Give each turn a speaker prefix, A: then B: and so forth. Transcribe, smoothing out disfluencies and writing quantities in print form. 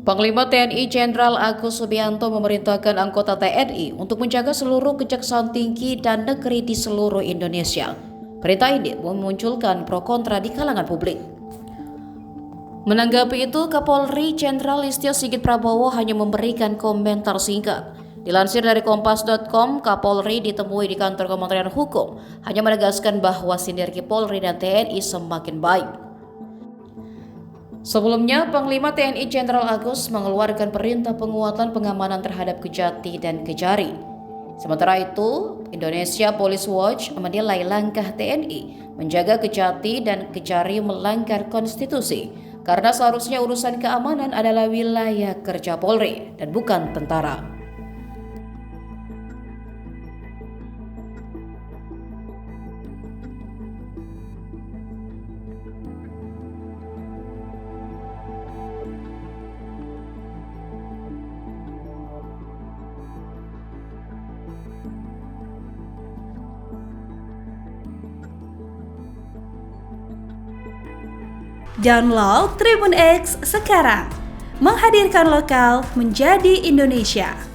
A: Panglima TNI Jenderal Agus Subianto memerintahkan anggota TNI untuk menjaga seluruh kejaksaan tinggi dan negeri di seluruh Indonesia. Perintah ini memunculkan pro kontra di kalangan publik. Menanggapi itu, Kapolri Jenderal Listio Sigit Prabowo hanya memberikan komentar singkat. Dilansir dari Kompas.com, Kapolri ditemui di kantor Kementerian Hukum, hanya menegaskan bahwa sinergi Polri dan TNI semakin baik. Sebelumnya, Panglima TNI Jenderal Agus mengeluarkan perintah penguatan pengamanan terhadap Kejati dan Kejari. Sementara itu, Indonesia Police Watch menilai langkah TNI menjaga Kejati dan Kejari melanggar konstitusi karena seharusnya urusan keamanan adalah wilayah kerja Polri dan bukan tentara.
B: Download Tribun X sekarang, menghadirkan lokal menjadi Indonesia.